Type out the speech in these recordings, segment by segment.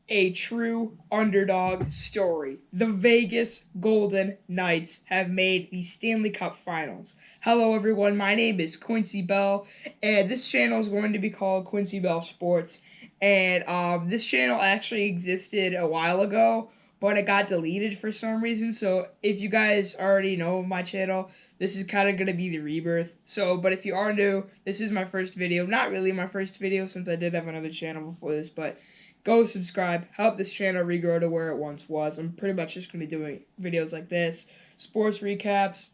a true underdog story. The Vegas Golden Knights have made the Stanley Cup Finals. Hello everyone, my name is Quincy Bell, and this channel is going to be called Quincy Bell Sports. And this channel actually existed a while ago, but it got deleted for some reason. So if you guys already know my channel, this is kind of going to be the rebirth. But if you are new, this is my first video. Not really my first video since I did have another channel before this, but go subscribe, help this channel regrow to where it once was. I'm pretty much just going to be doing videos like this, sports recaps,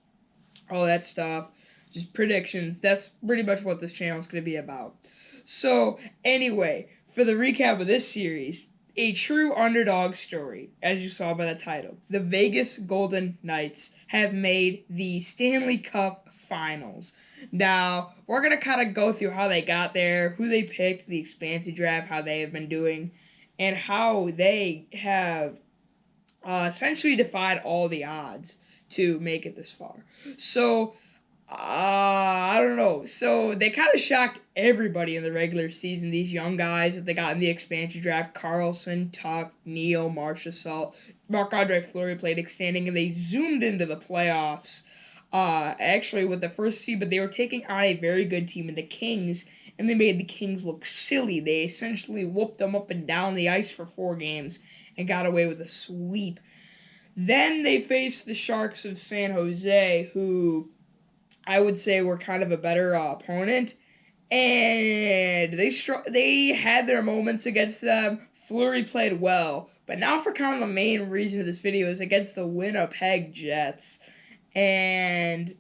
all that stuff, just predictions. That's pretty much what this channel is going to be about. So, anyway, for the recap of this series, a true underdog story, as you saw by the title. The Vegas Golden Knights have made the Stanley Cup Finals. Now, we're going to kind of go through how they got there, who they picked, the expansion draft, how they have been doing, and how they have essentially defied all the odds to make it this far. So, I don't know. So, they kind of shocked everybody in the regular season, these young guys that they got in the expansion draft. Carlson, Tuck, Neal, Marchessault, Marc-Andre Fleury played extending, and they zoomed into the playoffs. Actually with the first seed, but they were taking on a very good team in the Kings, and they made the Kings look silly. They essentially whooped them up and down the ice for 4 games and got away with a sweep. Then they faced the Sharks of San Jose, who I would say were kind of a better opponent, and they had their moments against them. Fleury played well, but now for kind of the main reason of this video is against the Winnipeg Jets. And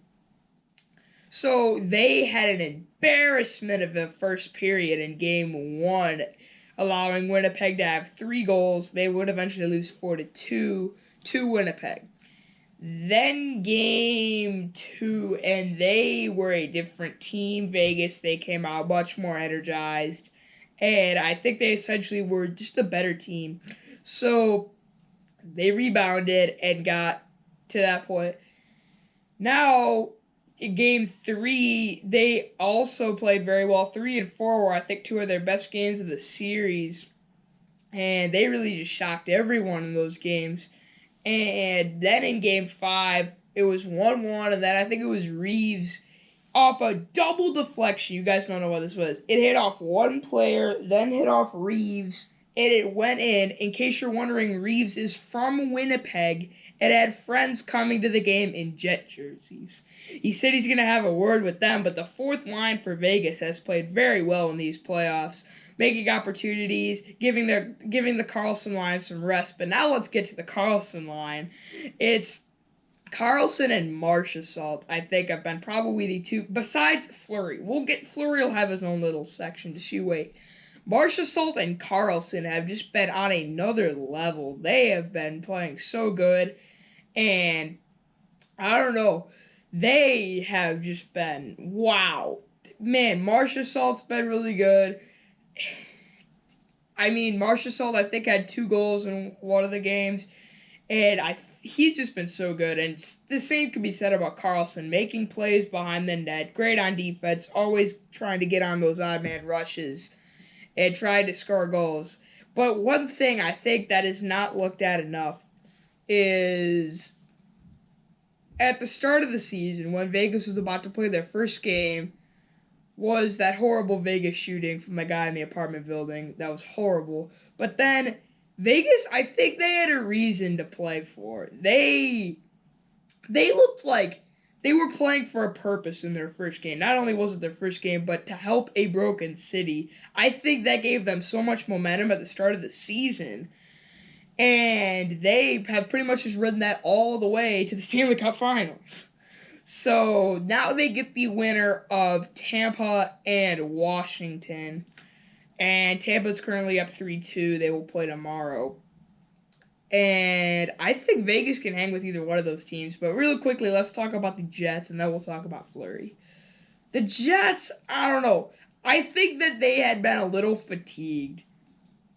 so they had an embarrassment of the first period in Game 1, allowing Winnipeg to have 3 goals. They would eventually lose 4-2 to Winnipeg. Then Game 2, and they were a different team. Vegas, they came out much more energized, and I think they essentially were just a better team. So they rebounded and got to that point. Now, in Game 3, they also played very well. 3 and 4 were, I think, 2 of their best games of the series. And they really just shocked everyone in those games. And then in Game 5, it was 1-1. And then I think it was Reeves off a double deflection. You guys don't know what this was. It hit off one player, then hit off Reeves, and it went in. In case you're wondering, Reeves is from Winnipeg and had friends coming to the game in Jet jerseys. He said he's going to have a word with them, but the fourth line for Vegas has played very well in these playoffs, making opportunities, giving the Carlson line some rest. But now let's get to the Carlson line. It's Carlson and Marchessault, I think, have been probably the two, besides Fleury. Fleury will have his own little section, just you wait. Marchessault and Carlson have just been on another level. They have been playing so good, and I don't know, they have just been, wow. Man, Marchessault's been really good. I mean, Marchessault, I think, had 2 goals in one of the games, and he's just been so good. And the same can be said about Carlson, making plays behind the net, great on defense, always trying to get on those odd man rushes and trying to score goals. But one thing I think that is not looked at enough is at the start of the season, when Vegas was about to play their first game, was that horrible Vegas shooting from the guy in the apartment building. That was horrible. But then Vegas, I think they had a reason to play for. They looked like they were playing for a purpose in their first game. Not only was it their first game, but to help a broken city. I think that gave them so much momentum at the start of the season. And they have pretty much just ridden that all the way to the Stanley Cup Finals. So now they get the winner of Tampa and Washington. And Tampa's currently up 3-2. They will play tomorrow. And I think Vegas can hang with either one of those teams. But really quickly, let's talk about the Jets, and then we'll talk about Fleury. The Jets, I don't know. I think that they had been a little fatigued.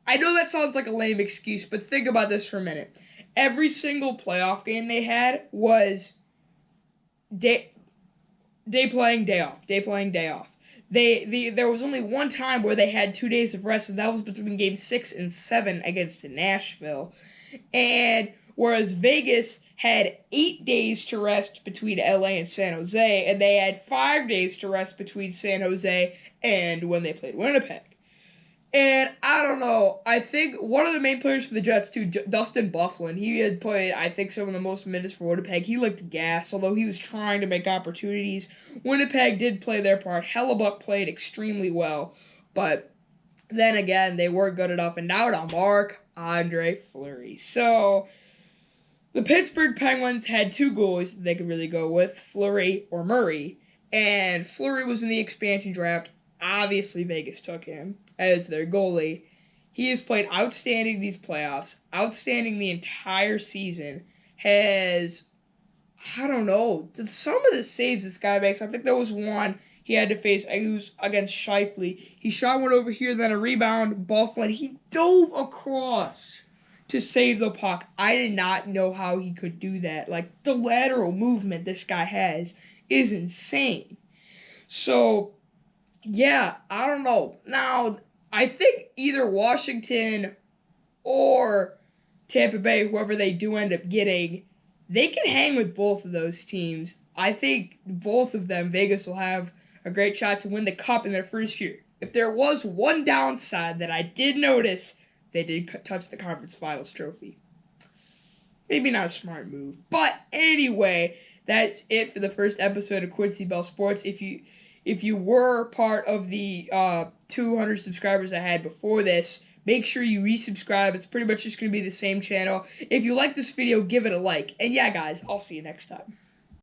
I know that sounds like a lame excuse, but think about this for a minute. Every single playoff game they had was day playing, day off, day playing, day off. There was only one time where they had 2 days of rest, and that was between Game 6 and 7 against Nashville. And whereas Vegas had 8 days to rest between LA and San Jose, and they had 5 days to rest between San Jose and when they played Winnipeg. And I don't know. I think one of the main players for the Jets, too, Dustin Byfuglien, he had played, I think, some of the most minutes for Winnipeg. He looked gassed, although he was trying to make opportunities. Winnipeg did play their part. Hellebuck played extremely well. But then again, they weren't good enough. And now to Marc-Andre Fleury. So the Pittsburgh Penguins had 2 goalies that they could really go with, Fleury or Murray. And Fleury was in the expansion draft. Obviously, Vegas took him as their goalie. He has played outstanding these playoffs, outstanding the entire season. Has, I don't know, some of the saves this guy makes. I think there was one he had to face. He was against Scheifele. He shot one over here, then a rebound. Byfuglien, he dove across to save the puck. I did not know how he could do that. Like, the lateral movement this guy has is insane. So, yeah, I don't know. Now, I think either Washington or Tampa Bay, whoever they do end up getting, they can hang with both of those teams. I think both of them, Vegas will have a great shot to win the Cup in their first year. If there was one downside that I did notice, they did touch the Conference Finals trophy. Maybe not a smart move. But anyway, that's it for the first episode of Quincy Bell Sports. If you were part of the 200 subscribers I had before this, make sure you resubscribe. It's pretty much just going to be the same channel. If you like this video, give it a like. And yeah, guys, I'll see you next time.